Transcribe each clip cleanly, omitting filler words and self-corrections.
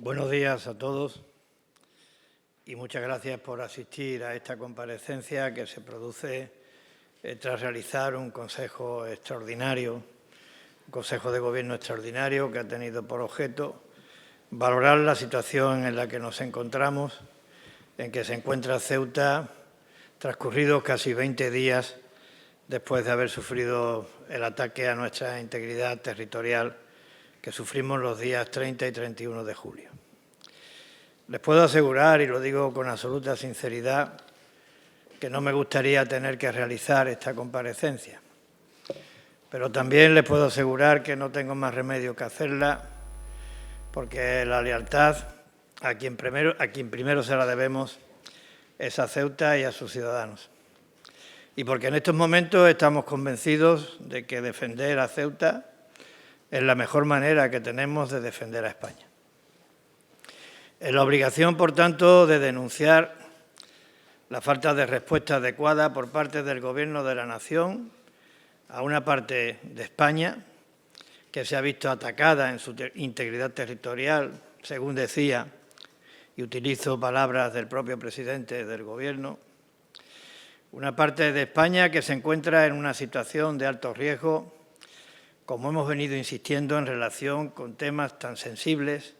Buenos días a todos y muchas gracias por asistir a esta comparecencia que se produce tras realizar un Consejo extraordinario, un Consejo de Gobierno extraordinario que ha tenido por objeto valorar la situación en la que nos encontramos, en que se encuentra Ceuta, transcurridos casi 20 días después de haber sufrido el ataque a nuestra integridad territorial que sufrimos los días 30 y 31 de julio. Les puedo asegurar, y lo digo con absoluta sinceridad, que no me gustaría tener que realizar esta comparecencia, pero también les puedo asegurar que no tengo más remedio que hacerla, porque la lealtad a quien primero se la debemos es a Ceuta y a sus ciudadanos. Y porque en estos momentos estamos convencidos de que defender a Ceuta es la mejor manera que tenemos de defender a España. Es la obligación, por tanto, de denunciar la falta de respuesta adecuada por parte del Gobierno de la Nación a una parte de España que se ha visto atacada en su integridad territorial, según decía, y utilizo palabras del propio presidente del Gobierno, una parte de España que se encuentra en una situación de alto riesgo, como hemos venido insistiendo en relación con temas tan sensibles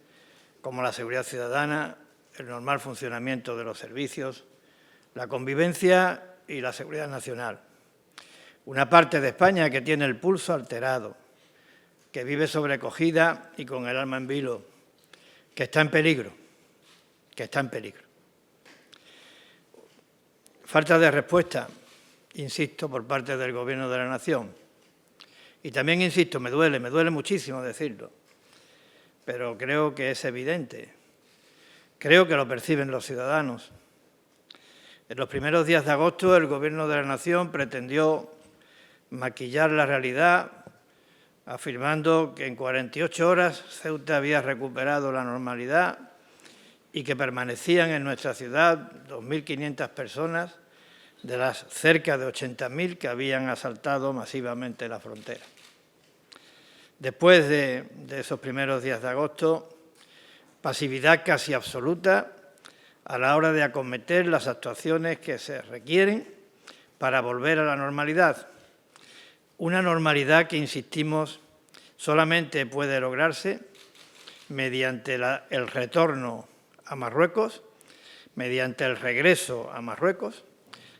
como la seguridad ciudadana, el normal funcionamiento de los servicios, la convivencia y la seguridad nacional. Una parte de España que tiene el pulso alterado, que vive sobrecogida y con el alma en vilo, que está en peligro, Falta de respuesta, insisto, por parte del Gobierno de la Nación. Y también, insisto, me duele muchísimo decirlo, pero creo que es evidente, creo que lo perciben los ciudadanos. En los primeros días de agosto el Gobierno de la Nación pretendió maquillar la realidad afirmando que en 48 horas Ceuta había recuperado la normalidad y que permanecían en nuestra ciudad 2.500 personas de las cerca de 80.000 que habían asaltado masivamente la frontera. Después de esos primeros días de agosto, pasividad casi absoluta a la hora de acometer las actuaciones que se requieren para volver a la normalidad. Una normalidad que, insistimos, solamente puede lograrse mediante el retorno a Marruecos, mediante el regreso a Marruecos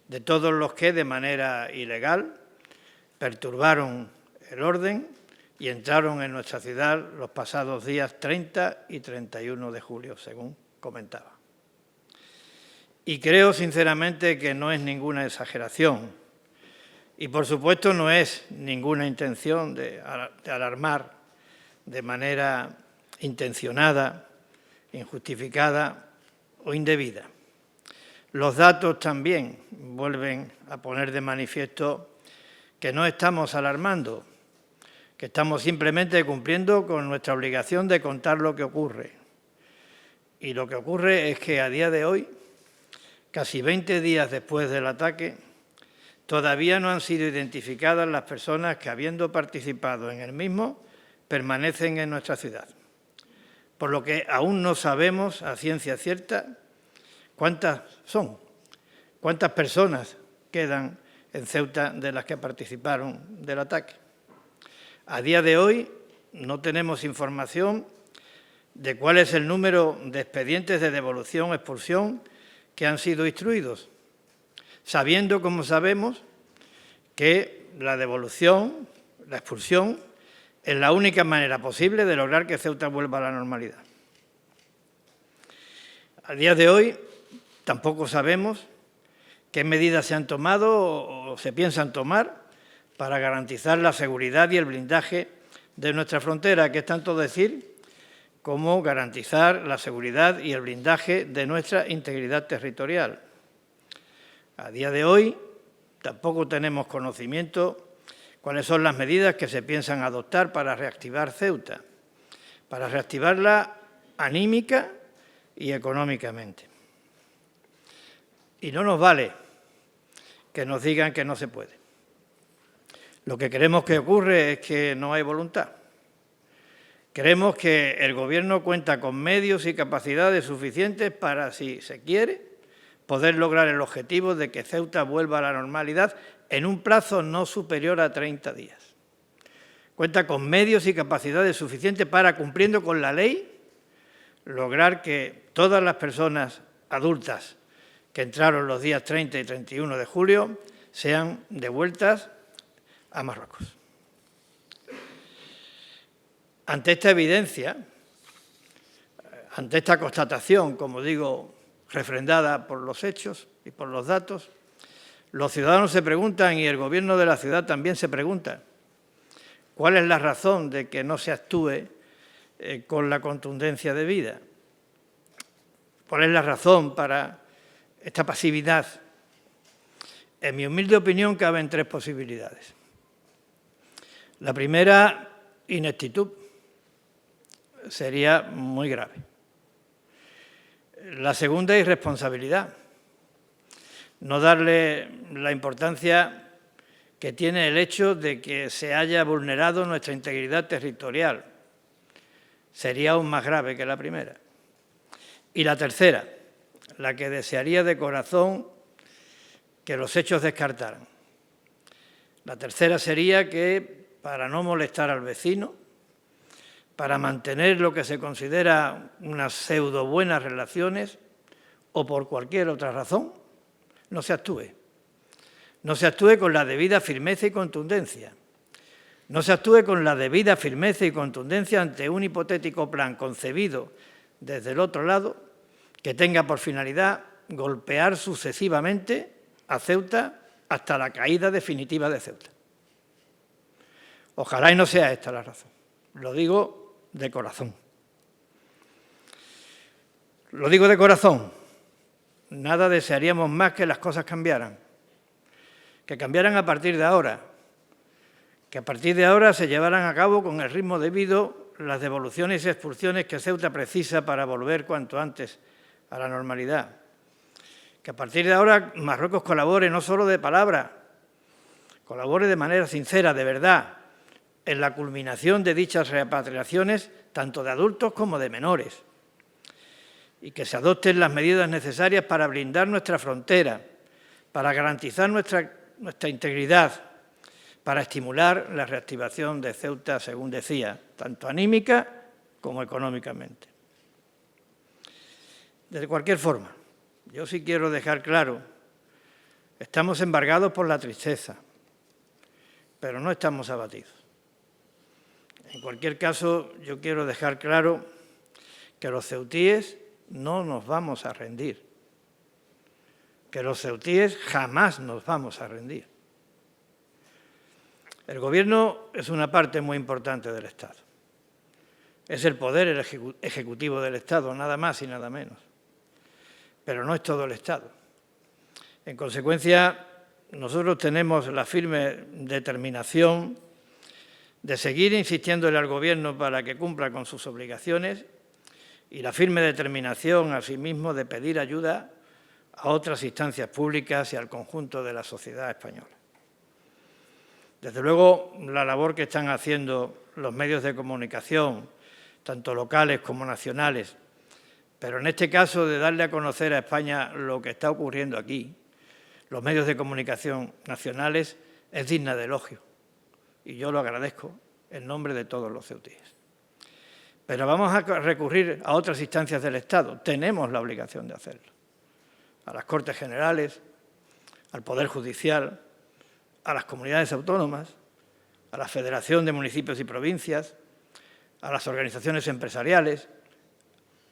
de todos los que de manera ilegal perturbaron el orden y entraron en nuestra ciudad los pasados días 30 y 31 de julio, según comentaba. Y creo sinceramente que no es ninguna exageración y, por supuesto, no es ninguna intención de alarmar de manera intencionada, injustificada o indebida. Los datos también vuelven a poner de manifiesto que no estamos alarmando, que estamos simplemente cumpliendo con nuestra obligación de contar lo que ocurre. Y lo que ocurre es que a día de hoy, casi 20 días después del ataque, todavía no han sido identificadas las personas que, habiendo participado en el mismo, permanecen en nuestra ciudad. Por lo que aún no sabemos a ciencia cierta cuántas son, cuántas personas quedan en Ceuta de las que participaron del ataque. A día de hoy no tenemos información de cuál es el número de expedientes de devolución o expulsión que han sido instruidos, sabiendo, como sabemos, que la devolución, la expulsión, es la única manera posible de lograr que Ceuta vuelva a la normalidad. A día de hoy tampoco sabemos qué medidas se han tomado o se piensan tomar para garantizar la seguridad y el blindaje de nuestra frontera, que es tanto decir como garantizar la seguridad y el blindaje de nuestra integridad territorial. A día de hoy tampoco tenemos conocimiento cuáles son las medidas que se piensan adoptar para reactivar Ceuta, para reactivarla anímica y económicamente. Y no nos vale que nos digan que no se puede. Lo que creemos que ocurre es que no hay voluntad, Creemos que el Gobierno cuenta con medios y capacidades suficientes para, si se quiere, poder lograr el objetivo de que Ceuta vuelva a la normalidad en un plazo no superior a 30 días. Cuenta con medios y capacidades suficientes para, cumpliendo con la ley, lograr que todas las personas adultas que entraron los días 30 y 31 de julio sean devueltas a Marruecos. Ante esta evidencia, ante esta constatación, como digo, refrendada por los hechos y por los datos, los ciudadanos se preguntan, y el Gobierno de la ciudad también se pregunta, ¿cuál es la razón de que no se actúe con la contundencia debida? ¿Cuál es la razón para esta pasividad? En mi humilde opinión, caben tres posibilidades. La primera, ineptitud. Sería muy grave. La segunda, irresponsabilidad. No darle la importancia que tiene el hecho de que se haya vulnerado nuestra integridad territorial. Sería aún más grave que la primera. Y la tercera, la que desearía de corazón que los hechos descartaran. La tercera sería que, para no molestar al vecino, para mantener lo que se considera unas pseudo buenas relaciones o por cualquier otra razón, no se actúe. No se actúe con la debida firmeza y contundencia. No se actúe con la debida firmeza y contundencia ante un hipotético plan concebido desde el otro lado que tenga por finalidad golpear sucesivamente a Ceuta hasta la caída definitiva de Ceuta. Ojalá y no sea esta la razón. Lo digo de corazón. Lo digo de corazón. Nada desearíamos más que las cosas cambiaran. Que cambiaran a partir de ahora. Que a partir de ahora se llevaran a cabo con el ritmo debido las devoluciones y expulsiones que Ceuta precisa para volver cuanto antes a la normalidad. Que a partir de ahora Marruecos colabore no solo de palabra, colabore de manera sincera, de verdad, en la culminación de dichas repatriaciones, tanto de adultos como de menores, y que se adopten las medidas necesarias para blindar nuestra frontera, para garantizar nuestra integridad, para estimular la reactivación de Ceuta, según decía, tanto anímica como económicamente. De cualquier forma, yo sí quiero dejar claro, estamos embargados por la tristeza, pero no estamos abatidos. En cualquier caso, yo quiero dejar claro que los ceutíes no nos vamos a rendir, que los ceutíes jamás nos vamos a rendir. El Gobierno es una parte muy importante del Estado. Es el poder ejecutivo del Estado, nada más y nada menos. Pero no es todo el Estado. En consecuencia, nosotros tenemos la firme determinación de seguir insistiéndole al Gobierno para que cumpla con sus obligaciones y la firme determinación, asimismo, de pedir ayuda a otras instancias públicas y al conjunto de la sociedad española. Desde luego, la labor que están haciendo los medios de comunicación, tanto locales como nacionales, pero en este caso de darle a conocer a España lo que está ocurriendo aquí, los medios de comunicación nacionales, es digna de elogio. Y yo lo agradezco en nombre de todos los ceutíes. Pero vamos a recurrir a otras instancias del Estado. Tenemos la obligación de hacerlo. A las Cortes Generales, al Poder Judicial, a las comunidades autónomas, a la Federación de Municipios y Provincias, a las organizaciones empresariales,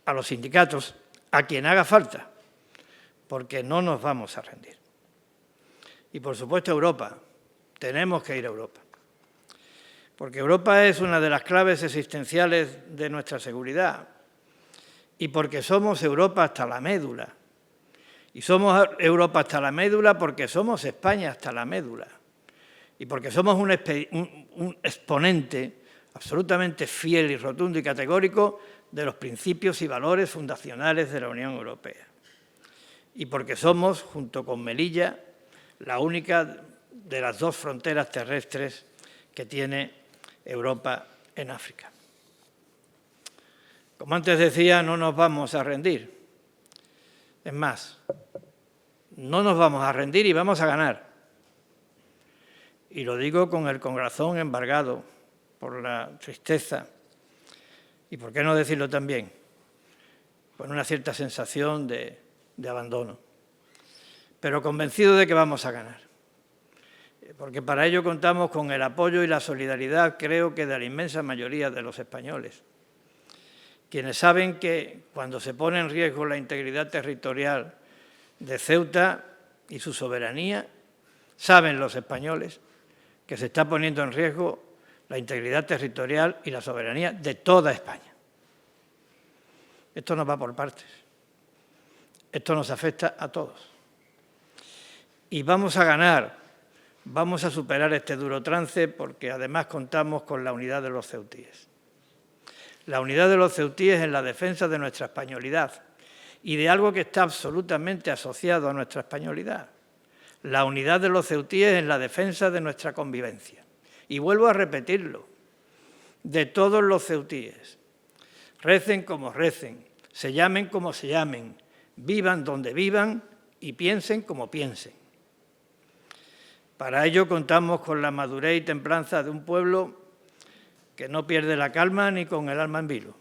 a los sindicatos, a quien haga falta, porque no nos vamos a rendir. Y, por supuesto, Europa. Tenemos que ir a Europa. Porque Europa es una de las claves existenciales de nuestra seguridad y porque somos Europa hasta la médula. Y somos Europa hasta la médula porque somos España hasta la médula y porque somos un exponente absolutamente fiel y rotundo y categórico de los principios y valores fundacionales de la Unión Europea. Y porque somos, junto con Melilla, la única de las dos fronteras terrestres que tiene Europa en África. Como antes decía, no nos vamos a rendir. Es más, no nos vamos a rendir y vamos a ganar. Y lo digo con el corazón embargado por la tristeza y, por qué no decirlo también, con una cierta sensación de abandono. Pero convencido de que vamos a ganar. Porque para ello contamos con el apoyo y la solidaridad, creo que de la inmensa mayoría de los españoles, quienes saben que cuando se pone en riesgo la integridad territorial de Ceuta y su soberanía, saben los españoles que se está poniendo en riesgo la integridad territorial y la soberanía de toda España. Esto no va por partes. Esto nos afecta a todos. Y vamos a ganar, vamos a superar este duro trance porque además contamos con la unidad de los ceutíes. La unidad de los ceutíes en la defensa de nuestra españolidad y de algo que está absolutamente asociado a nuestra españolidad. La unidad de los ceutíes en la defensa de nuestra convivencia. Y vuelvo a repetirlo, de todos los ceutíes. Recen como recen, se llamen como se llamen, vivan donde vivan y piensen como piensen. Para ello contamos con la madurez y templanza de un pueblo que no pierde la calma ni con el alma en vilo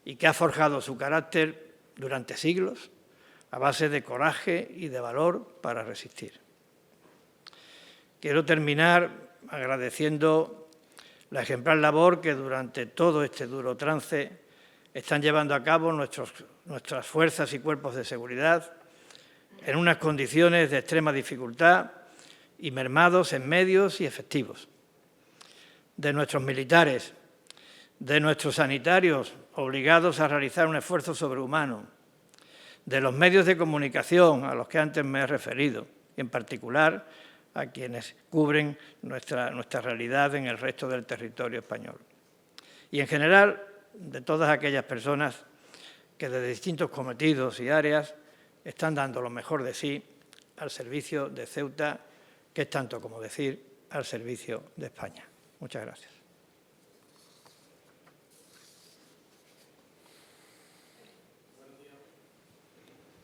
y que ha forjado su carácter durante siglos a base de coraje y de valor para resistir. Quiero terminar agradeciendo la ejemplar labor que durante todo este duro trance están llevando a cabo nuestras fuerzas y cuerpos de seguridad en unas condiciones de extrema dificultad y mermados en medios y efectivos. De nuestros militares, de nuestros sanitarios obligados a realizar un esfuerzo sobrehumano, de los medios de comunicación a los que antes me he referido, y en particular a quienes cubren nuestra realidad en el resto del territorio español. Y en general, de todas aquellas personas que desde distintos cometidos y áreas están dando lo mejor de sí al servicio de Ceuta, que es tanto como decir al servicio de España. Muchas gracias.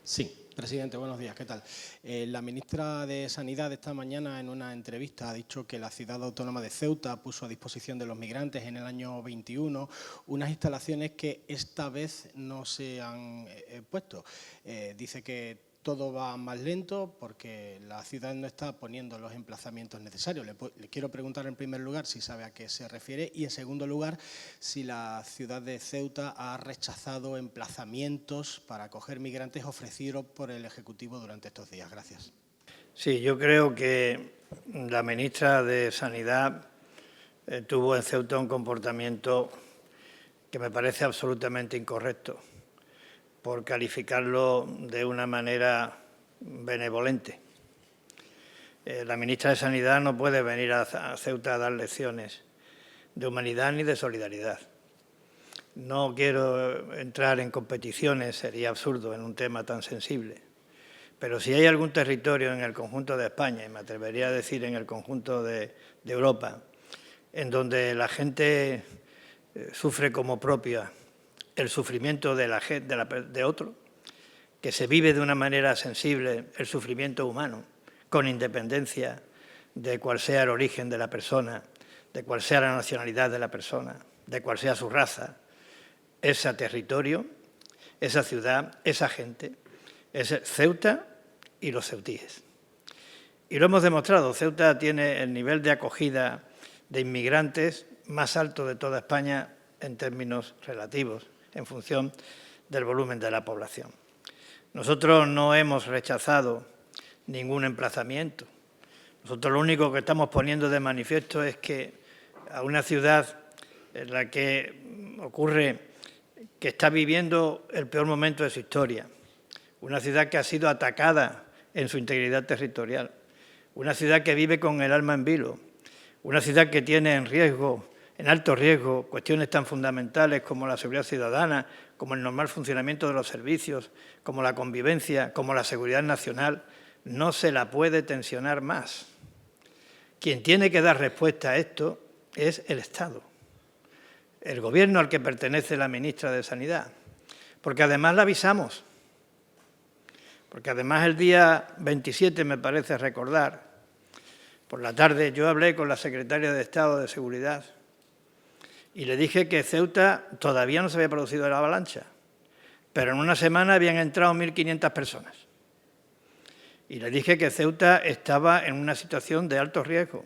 Sí, presidente, buenos días, ¿qué tal? La ministra de Sanidad esta mañana en una entrevista ha dicho que la ciudad autónoma de Ceuta puso a disposición de los migrantes en el año 21 unas instalaciones que esta vez no se han puesto. Dice que todo va más lento porque la ciudad no está poniendo los emplazamientos necesarios. Le quiero preguntar en primer lugar si sabe a qué se refiere y en segundo lugar si la ciudad de Ceuta ha rechazado emplazamientos para acoger migrantes ofrecidos por el Ejecutivo durante estos días. Gracias. Sí, yo creo que la ministra de Sanidad tuvo en Ceuta un comportamiento que me parece absolutamente incorrecto, por calificarlo de una manera benevolente. La ministra de Sanidad no puede venir a Ceuta a dar lecciones de humanidad ni de solidaridad. No quiero entrar en competiciones, sería absurdo en un tema tan sensible, pero si hay algún territorio en el conjunto de España, y me atrevería a decir en el conjunto de Europa, en donde la gente sufre como propia el sufrimiento de otro, que se vive de una manera sensible el sufrimiento humano, con independencia de cuál sea el origen de la persona, de cuál sea la nacionalidad de la persona, de cuál sea su raza, ese territorio, esa ciudad, esa gente, es Ceuta y los ceutíes. Y lo hemos demostrado, Ceuta tiene el nivel de acogida de inmigrantes más alto de toda España en términos relativos, en función del volumen de la población. Nosotros no hemos rechazado ningún emplazamiento. Nosotros lo único que estamos poniendo de manifiesto es que a una ciudad en la que ocurre que está viviendo el peor momento de su historia, una ciudad que ha sido atacada en su integridad territorial, una ciudad que vive con el alma en vilo, una ciudad que tiene en alto riesgo, cuestiones tan fundamentales como la seguridad ciudadana, como el normal funcionamiento de los servicios, como la convivencia, como la seguridad nacional, no se la puede tensionar más. Quien tiene que dar respuesta a esto es el Estado. el Gobierno al que pertenece la ministra de Sanidad, porque además la avisamos, porque además el día 27, me parece recordar, por la tarde yo hablé con la secretaria de Estado de Seguridad y le dije que Ceuta todavía no se había producido la avalancha, pero en una semana habían entrado 1.500 personas. Y le dije que Ceuta estaba en una situación de alto riesgo,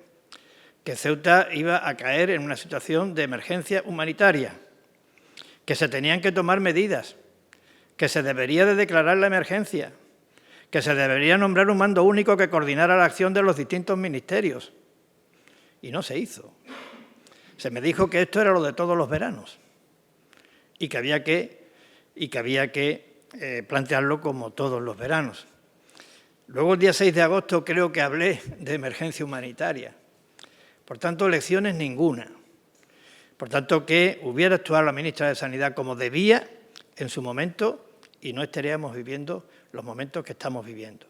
que Ceuta iba a caer en una situación de emergencia humanitaria, que se tenían que tomar medidas, que se debería de declarar la emergencia, que se debería nombrar un mando único que coordinara la acción de los distintos ministerios. Y no se hizo. Se me dijo que esto era lo de todos los veranos y que había que plantearlo como todos los veranos. Luego, el día 6 de agosto, creo que hablé de emergencia humanitaria. Por tanto, lecciones ninguna. Por tanto, que hubiera actuado la ministra de Sanidad como debía en su momento y no estaríamos viviendo los momentos que estamos viviendo.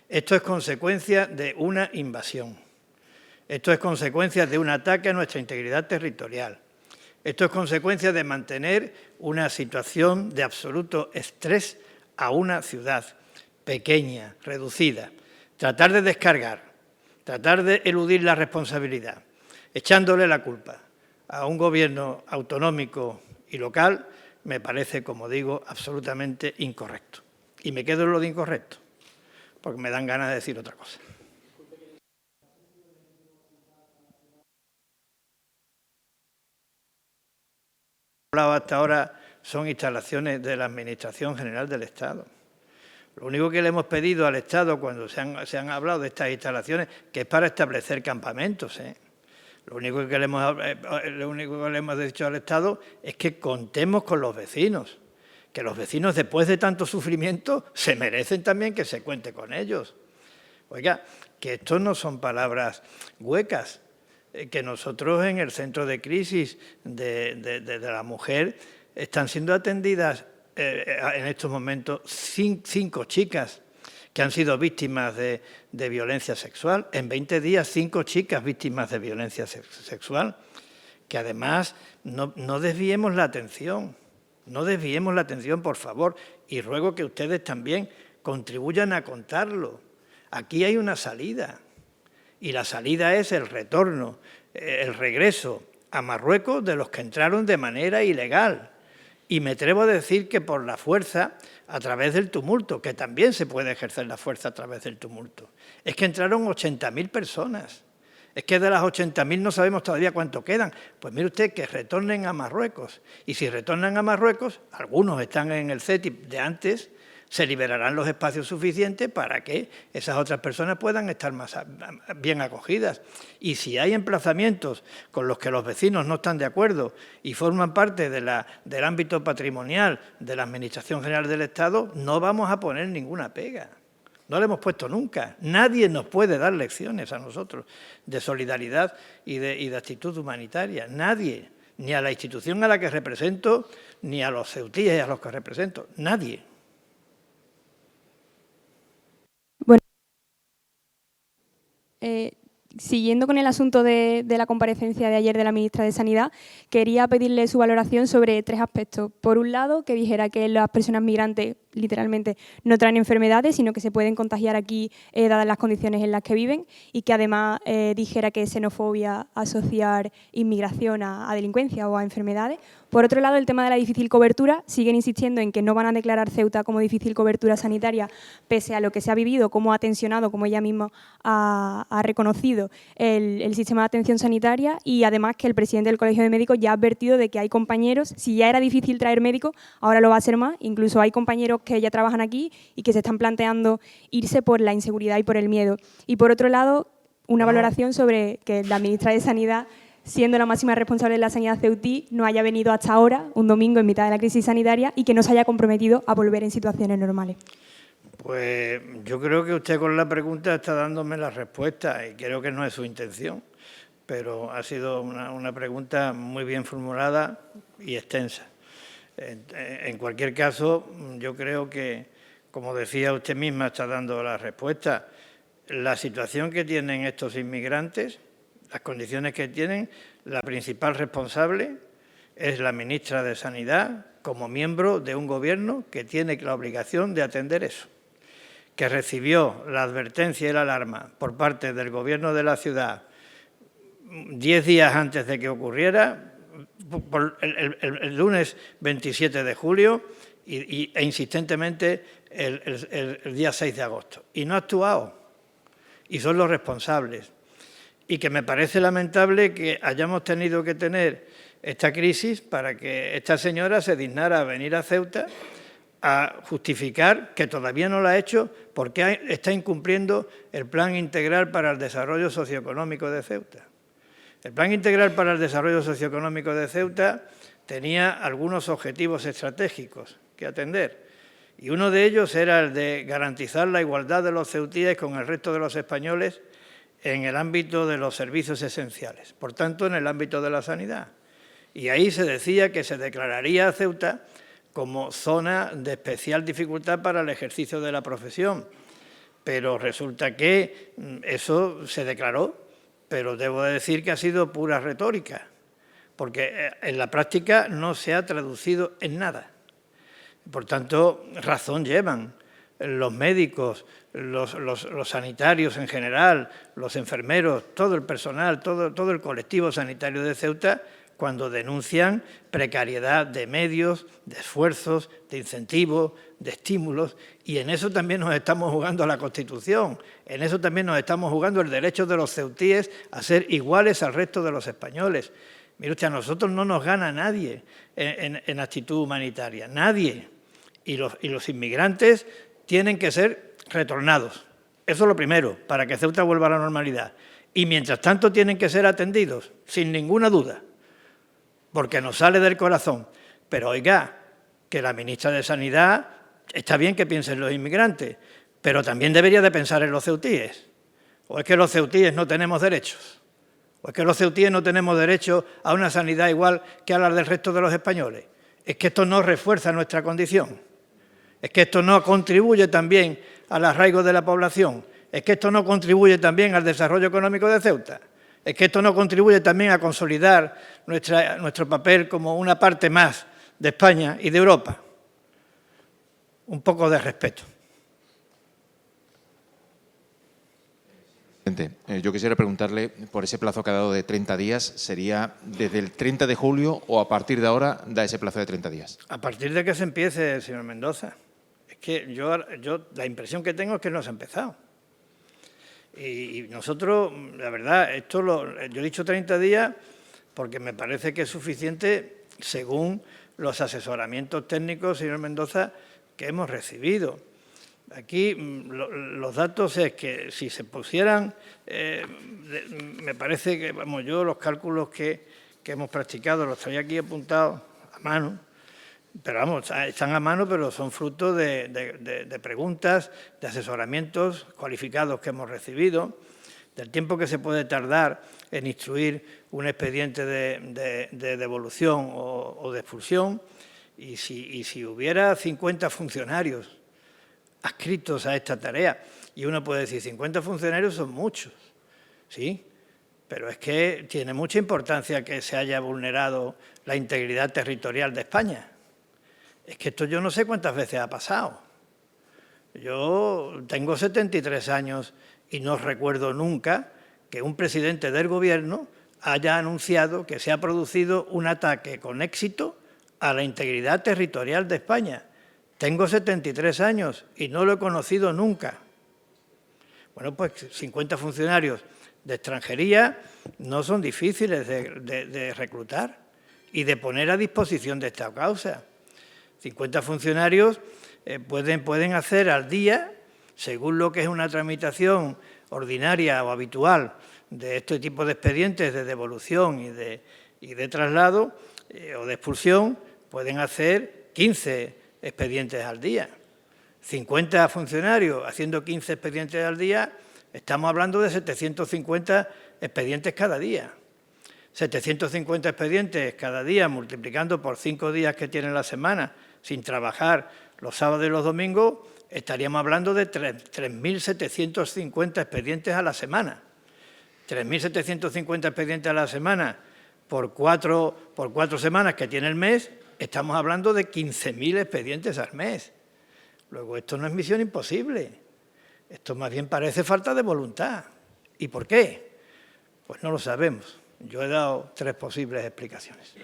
Esto es consecuencia de una invasión. Esto es consecuencia de un ataque a nuestra integridad territorial. Esto es consecuencia de mantener una situación de absoluto estrés a una ciudad pequeña, reducida. Tratar de descargar, tratar de eludir la responsabilidad, echándole la culpa a un gobierno autonómico y local, me parece, como digo, absolutamente incorrecto. Y me quedo en lo de incorrecto, porque me dan ganas de decir otra cosa. Hablado hasta ahora son instalaciones de la Administración General del Estado. Lo único que le hemos pedido al Estado cuando se han hablado de estas instalaciones, que es para establecer campamentos, Lo único que le hemos dicho al Estado es que contemos con los vecinos, que los vecinos, después de tanto sufrimiento, se merecen también que se cuente con ellos. Oiga, que esto no son palabras huecas, que nosotros en el centro de crisis de la mujer están siendo atendidas en estos momentos 5 chicas que han sido víctimas de violencia sexual. En 20 días, 5 chicas víctimas de violencia sexual. Que además no desviemos la atención. No desviemos la atención, por favor, y ruego que ustedes también contribuyan a contarlo. Aquí hay una salida, y la salida es el retorno, el regreso a Marruecos de los que entraron de manera ilegal. Y me atrevo a decir que por la fuerza, a través del tumulto, que también se puede ejercer la fuerza a través del tumulto. Es que entraron 80.000 personas. Es que de las 80.000 no sabemos todavía cuánto quedan. Pues mire usted, que retornen a Marruecos. Y si retornan a Marruecos, algunos están en el CETIP de antes, se liberarán los espacios suficientes para que esas otras personas puedan estar más bien acogidas. Y si hay emplazamientos con los que los vecinos no están de acuerdo y forman parte del ámbito patrimonial de la Administración General del Estado, no vamos a poner ninguna pega. No le hemos puesto nunca. Nadie nos puede dar lecciones a nosotros de solidaridad y de actitud humanitaria. Nadie. Ni a la institución a la que represento, ni a los ceutíes a los que represento. Nadie. Bueno, siguiendo con el asunto de la comparecencia de ayer de la ministra de Sanidad, quería pedirle su valoración sobre 3 aspectos. Por un lado, que dijera que las personas migrantes literalmente no traen enfermedades, sino que se pueden contagiar aquí dadas las condiciones en las que viven, y que además dijera que es xenofobia asociar inmigración a delincuencia o a enfermedades. Por otro lado, el tema de la difícil cobertura, siguen insistiendo en que no van a declarar Ceuta como difícil cobertura sanitaria, pese a lo que se ha vivido, cómo ha tensionado, como ella misma ha reconocido, el sistema de atención sanitaria, y además que el presidente del Colegio de Médicos ya ha advertido de que hay compañeros, si ya era difícil traer médicos, ahora lo va a ser más. Incluso hay compañeros que ya trabajan aquí y que se están planteando irse por la inseguridad y por el miedo. Y por otro lado, una valoración sobre que la ministra de Sanidad, siendo la máxima responsable de la sanidad ceutí, no haya venido hasta ahora, un domingo en mitad de la crisis sanitaria, y que no se haya comprometido a volver en situaciones normales. Pues yo creo que usted con la pregunta está dándome la respuesta y creo que no es su intención, pero ha sido una pregunta muy bien formulada y extensa. En cualquier caso, yo creo que, como decía usted misma, está dando la respuesta. La situación que tienen estos inmigrantes, las condiciones que tienen, la principal responsable es la ministra de Sanidad como miembro de un gobierno que tiene la obligación de atender eso, que recibió la advertencia y la alarma por parte del Gobierno de la ciudad 10 días antes de que ocurriera, el lunes 27 de julio e insistentemente el día 6 de agosto. Y no ha actuado, y son los responsables. Y que me parece lamentable que hayamos tenido que tener esta crisis para que esta señora se dignara a venir a Ceuta a justificar que todavía no lo ha hecho porque está incumpliendo el Plan Integral para el Desarrollo Socioeconómico de Ceuta. El Plan Integral para el Desarrollo Socioeconómico de Ceuta tenía algunos objetivos estratégicos que atender y uno de ellos era el de garantizar la igualdad de los ceutíes con el resto de los españoles en el ámbito de los servicios esenciales, por tanto, en el ámbito de la sanidad. Y ahí se decía que se declararía a Ceuta como zona de especial dificultad para el ejercicio de la profesión. Pero resulta que eso se declaró, pero debo decir que ha sido pura retórica, porque en la práctica no se ha traducido en nada. Por tanto, razón llevan los médicos, los sanitarios en general, los enfermeros, todo el personal, todo el colectivo sanitario de Ceuta, cuando denuncian precariedad de medios, de esfuerzos, de incentivos, de estímulos, y en eso también nos estamos jugando la Constitución, en eso también nos estamos jugando el derecho de los ceutíes a ser iguales al resto de los españoles. Mire usted, a nosotros no nos gana nadie en actitud humanitaria, nadie, y los inmigrantes tienen que ser retornados. Eso es lo primero, para que Ceuta vuelva a la normalidad. Y mientras tanto tienen que ser atendidos, sin ninguna duda, porque nos sale del corazón. Pero oiga, que la ministra de Sanidad, está bien que piense en los inmigrantes, pero también debería de pensar en los ceutíes. ¿O es que los ceutíes no tenemos derechos? ¿O es que los ceutíes no tenemos derecho a una sanidad igual que a la del resto de los españoles? Es que esto no refuerza nuestra condición. Es que esto no contribuye también al arraigo de la población. Es que esto no contribuye también al desarrollo económico de Ceuta. Es que esto no contribuye también a consolidar nuestro papel como una parte más de España y de Europa. Un poco de respeto. Yo quisiera preguntarle por ese plazo que ha dado de 30 días, ¿sería desde el 30 de julio o a partir de ahora da ese plazo de 30 días? A partir de que se empiece, señor Mendoza. Es que yo la impresión que tengo es que no se ha empezado. Y nosotros, la verdad, yo he dicho 30 días porque me parece que es suficiente según los asesoramientos técnicos, señor Mendoza, que hemos recibido. Aquí los datos es que si se pusieran, me parece que, vamos, yo los cálculos que hemos practicado los traía aquí apuntados a mano, pero vamos, están a mano, pero son fruto de preguntas, de asesoramientos cualificados que hemos recibido, del tiempo que se puede tardar en instruir un expediente de devolución o de expulsión, y si hubiera 50 funcionarios adscritos a esta tarea, y uno puede decir 50 funcionarios son muchos, ¿sí? Pero es que tiene mucha importancia que se haya vulnerado la integridad territorial de España. Es que esto yo no sé cuántas veces ha pasado. Yo tengo 73 años y no recuerdo nunca que un presidente del Gobierno haya anunciado que se ha producido un ataque con éxito a la integridad territorial de España. Tengo 73 años y no lo he conocido nunca. Bueno, pues 50 funcionarios de extranjería no son difíciles de reclutar y de poner a disposición de esta causa. 50 funcionarios pueden hacer al día, según lo que es una tramitación ordinaria o habitual de este tipo de expedientes de devolución y de traslado o de expulsión, pueden hacer 15 expedientes al día. 50 funcionarios haciendo 15 expedientes al día, estamos hablando de 750 expedientes cada día. 750 expedientes cada día, multiplicando por 5 días que tiene la semana, sin trabajar los sábados y los domingos, estaríamos hablando de 3.750 expedientes a la semana. 3.750 expedientes a la semana por cuatro semanas que tiene el mes, estamos hablando de 15.000 expedientes al mes. Luego, esto no es misión imposible. Esto más bien parece falta de voluntad. ¿Y por qué? Pues no lo sabemos. Yo he dado 3 posibles explicaciones.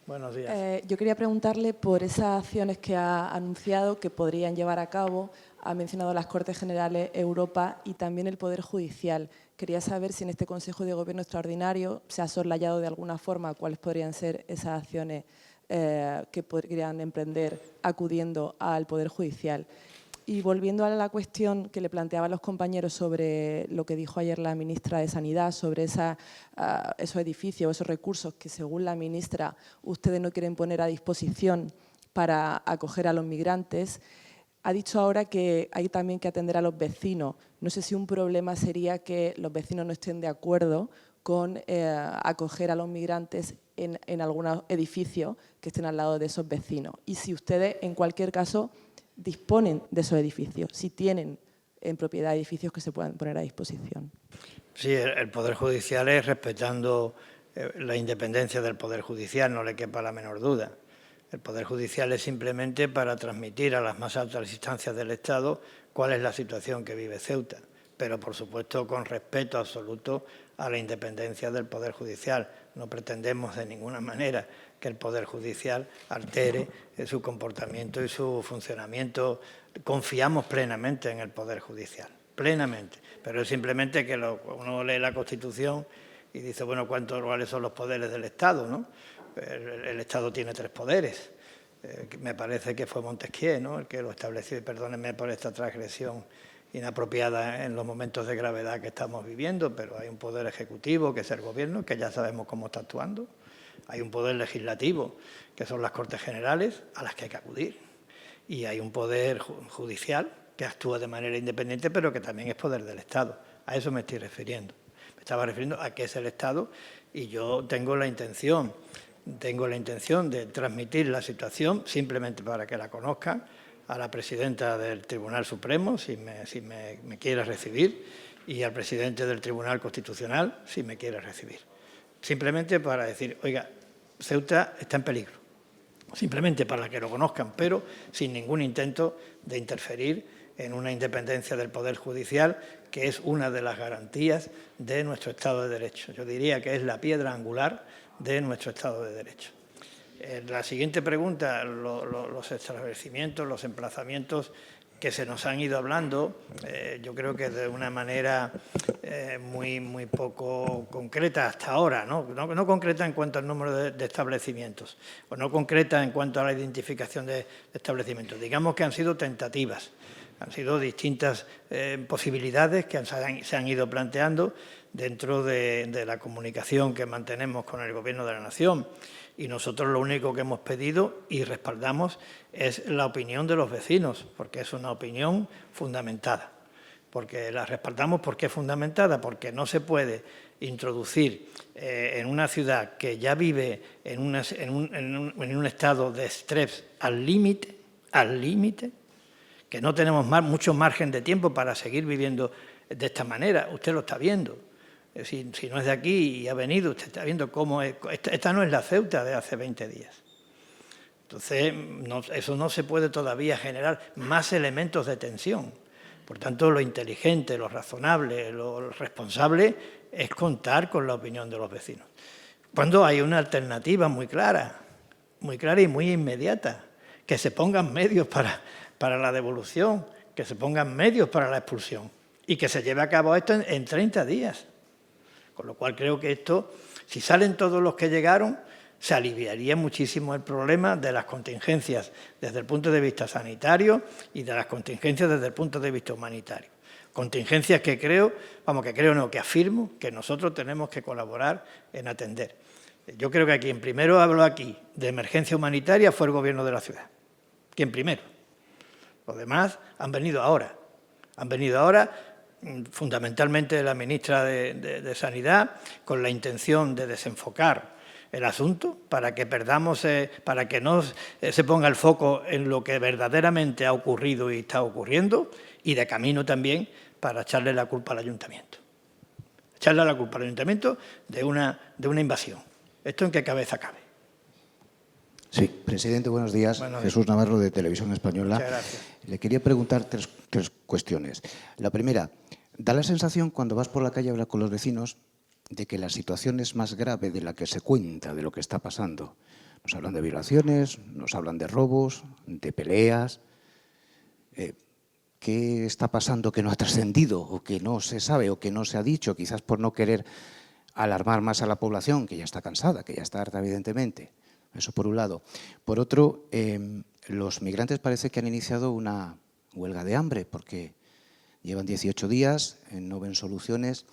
Buenos días. Yo quería preguntarle por esas acciones que ha anunciado que podrían llevar a cabo. Ha mencionado las Cortes Generales, Europa y también el Poder Judicial. Quería saber si en este Consejo de Gobierno extraordinario se ha soslayado de alguna forma cuáles podrían ser esas acciones que podrían emprender acudiendo al Poder Judicial. Y volviendo a la cuestión que le planteaban los compañeros sobre lo que dijo ayer la ministra de Sanidad, sobre esos edificios, esos recursos que, según la ministra, ustedes no quieren poner a disposición para acoger a los migrantes, ha dicho ahora que hay también que atender a los vecinos. No sé si un problema sería que los vecinos no estén de acuerdo con acoger a los migrantes en algunos edificios que estén al lado de esos vecinos. Y si ustedes, en cualquier caso, disponen de esos edificios, si tienen en propiedad edificios que se puedan poner a disposición. Sí, el Poder Judicial es respetando la independencia del Poder Judicial, no le quepa la menor duda. El Poder Judicial es simplemente para transmitir a las más altas instancias del Estado cuál es la situación que vive Ceuta, pero por supuesto con respeto absoluto a la independencia del Poder Judicial. No pretendemos de ninguna manera que el Poder Judicial altere su comportamiento y su funcionamiento. Confiamos plenamente en el Poder Judicial, plenamente, pero es simplemente que uno lee la Constitución y dice, bueno, ¿cuáles son los poderes del Estado, ¿no? El Estado tiene 3 poderes. Me parece que fue Montesquieu, ¿no?, el que lo estableció, y perdónenme por esta transgresión inapropiada en los momentos de gravedad que estamos viviendo, pero hay un poder ejecutivo, que es el Gobierno, que ya sabemos cómo está actuando. Hay un poder legislativo, que son las Cortes Generales, a las que hay que acudir. Y hay un poder judicial, que actúa de manera independiente, pero que también es poder del Estado. A eso me estoy refiriendo. Me estaba refiriendo a qué es el Estado, y yo tengo la intención de transmitir la situación, simplemente para que la conozcan, a la presidenta del Tribunal Supremo, si me quiere recibir, y al presidente del Tribunal Constitucional, si me quiere recibir. Simplemente para decir, oiga, Ceuta está en peligro. Simplemente para que lo conozcan, pero sin ningún intento de interferir en una independencia del Poder Judicial, que es una de las garantías de nuestro Estado de Derecho. Yo diría que es la piedra angular de nuestro Estado de Derecho. La siguiente pregunta, los establecimientos, los emplazamientos que se nos han ido hablando, yo creo que de una manera muy poco concreta hasta ahora, no concreta en cuanto al número de establecimientos, o no concreta en cuanto a la identificación de establecimientos. Digamos que han sido tentativas, han sido distintas posibilidades que se han ido planteando dentro de la comunicación que mantenemos con el Gobierno de la Nación. Y nosotros lo único que hemos pedido y respaldamos es la opinión de los vecinos, porque es una opinión fundamentada. Porque la respaldamos porque es fundamentada, porque no se puede introducir en una ciudad que ya vive en un estado de estrés al límite, que no tenemos mucho margen de tiempo para seguir viviendo de esta manera. Usted lo está viendo. Si no es de aquí y ha venido, usted está viendo cómo es. Esta no es la Ceuta de hace 20 días. Entonces, eso no se puede todavía generar más elementos de tensión. Por tanto, lo inteligente, lo razonable, lo responsable es contar con la opinión de los vecinos. Cuando hay una alternativa muy clara y muy inmediata, que se pongan medios para la devolución, que se pongan medios para la expulsión y que se lleve a cabo esto en 30 días. Con lo cual creo que esto, si salen todos los que llegaron, se aliviaría muchísimo el problema de las contingencias desde el punto de vista sanitario y de las contingencias desde el punto de vista humanitario. Contingencias que que afirmo que nosotros tenemos que colaborar en atender. Yo creo que quien primero habló aquí de emergencia humanitaria fue el Gobierno de la ciudad. Quien primero. Los demás han venido ahora. Fundamentalmente la ministra de Sanidad, con la intención de desenfocar el asunto para que no se ponga el foco en lo que verdaderamente ha ocurrido y está ocurriendo, y de camino también para echarle la culpa al ayuntamiento. echarle la culpa al ayuntamiento de una invasión. ¿Esto en qué cabeza cabe? Sí, presidente, buenos días. Buenos días. Jesús Navarro, de Televisión Española. Muchas gracias. Le quería preguntar tres cuestiones. La primera, da la sensación cuando vas por la calle a hablar con los vecinos de que la situación es más grave de la que se cuenta, de lo que está pasando. Nos hablan de violaciones, nos hablan de robos, de peleas. ¿Qué está pasando que no ha trascendido o que no se sabe o que no se ha dicho? Quizás por no querer alarmar más a la población, que ya está cansada, que ya está harta, evidentemente. Eso por un lado. Por otro, los migrantes parece que han iniciado una huelga de hambre porque llevan 18 días, no ven soluciones.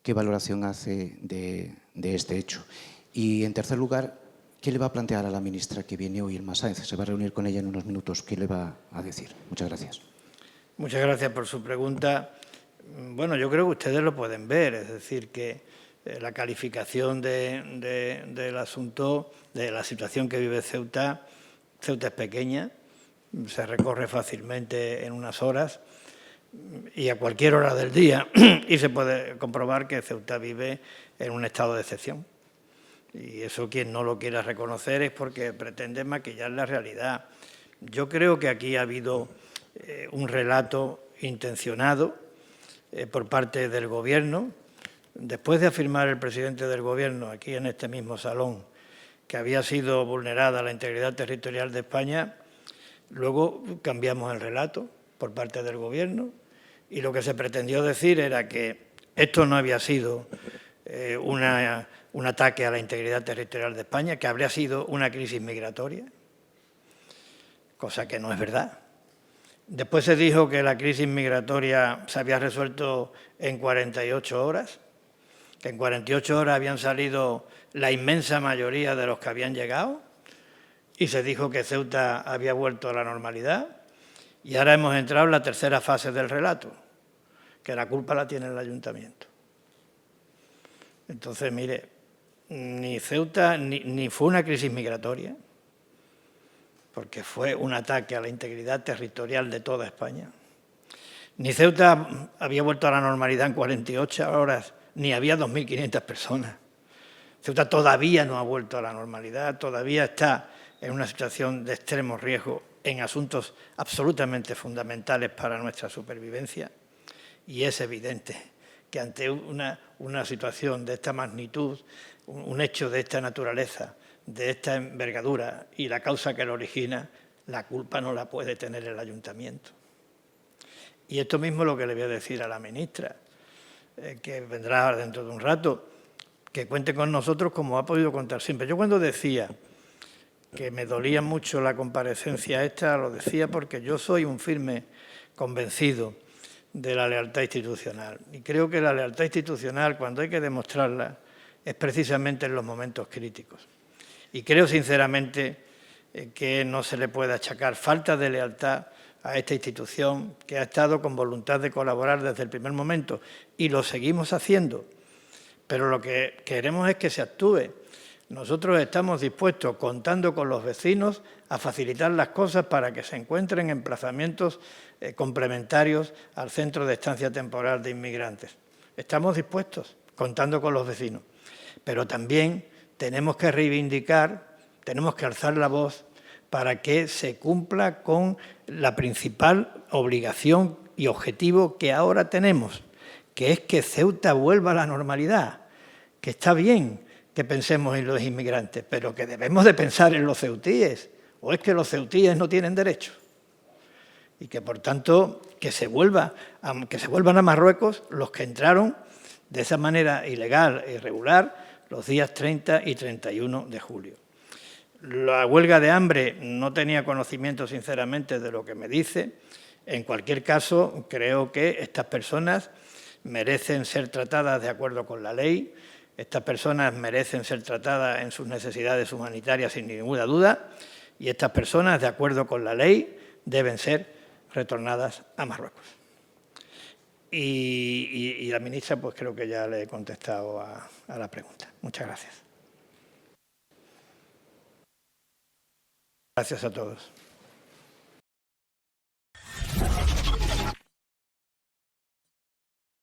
¿Qué valoración hace de este hecho? Y, en tercer lugar, ¿qué le va a plantear a la ministra que viene hoy, Irma Sáenz? Se va a reunir con ella en unos minutos. ¿Qué le va a decir? Muchas gracias. Muchas gracias por su pregunta. Bueno, yo creo que ustedes lo pueden ver, es decir, que la calificación del asunto, de la situación que vive Ceuta es pequeña, se recorre fácilmente en unas horas y a cualquier hora del día, y se puede comprobar que Ceuta vive en un estado de excepción. Y eso, quien no lo quiera reconocer, es porque pretende maquillar la realidad. Yo creo que aquí ha habido un relato intencionado por parte del Gobierno. Después de afirmar el presidente del Gobierno, aquí en este mismo salón, que había sido vulnerada la integridad territorial de España, luego cambiamos el relato por parte del Gobierno y lo que se pretendió decir era que esto no había sido un ataque a la integridad territorial de España, que habría sido una crisis migratoria, cosa que no es verdad. Después se dijo que la crisis migratoria se había resuelto en 48 horas, que en 48 horas habían salido la inmensa mayoría de los que habían llegado, y se dijo que Ceuta había vuelto a la normalidad, y ahora hemos entrado en la tercera fase del relato, que la culpa la tiene el ayuntamiento. Entonces, mire, ni Ceuta ni fue una crisis migratoria, porque fue un ataque a la integridad territorial de toda España. Ni Ceuta había vuelto a la normalidad en 48 horas, ni había 2.500 personas. Ceuta todavía no ha vuelto a la normalidad, todavía está en una situación de extremo riesgo en asuntos absolutamente fundamentales para nuestra supervivencia, y es evidente que ante una situación de esta magnitud, un hecho de esta naturaleza, de esta envergadura y la causa que lo origina, la culpa no la puede tener el ayuntamiento. Y esto mismo es lo que le voy a decir a la ministra, que vendrá dentro de un rato, que cuente con nosotros como ha podido contar siempre. Yo cuando decía que me dolía mucho la comparecencia esta, lo decía porque yo soy un firme convencido de la lealtad institucional. Y creo que la lealtad institucional, cuando hay que demostrarla, es precisamente en los momentos críticos. Y creo sinceramente que no se le puede achacar falta de lealtad a esta institución, que ha estado con voluntad de colaborar desde el primer momento, y lo seguimos haciendo. Pero lo que queremos es que se actúe. Nosotros estamos dispuestos, contando con los vecinos, a facilitar las cosas para que se encuentren emplazamientos complementarios al Centro de Estancia Temporal de Inmigrantes. Estamos dispuestos, contando con los vecinos. Pero también tenemos que reivindicar, tenemos que alzar la voz para que se cumpla con la principal obligación y objetivo que ahora tenemos, que es que Ceuta vuelva a la normalidad, que está bien que pensemos en los inmigrantes, pero que debemos de pensar en los ceutíes, o es que los ceutíes no tienen derecho. Y que, por tanto, que se vuelvan a Marruecos los que entraron de esa manera ilegal e irregular los días 30 y 31 de julio. La huelga de hambre no tenía conocimiento, sinceramente, de lo que me dice. En cualquier caso, creo que estas personas merecen ser tratadas de acuerdo con la ley. Estas personas merecen ser tratadas en sus necesidades humanitarias sin ninguna duda, y estas personas, de acuerdo con la ley, deben ser retornadas a Marruecos. Y la ministra, pues creo que ya le he contestado a la pregunta. Muchas gracias. Gracias a todos.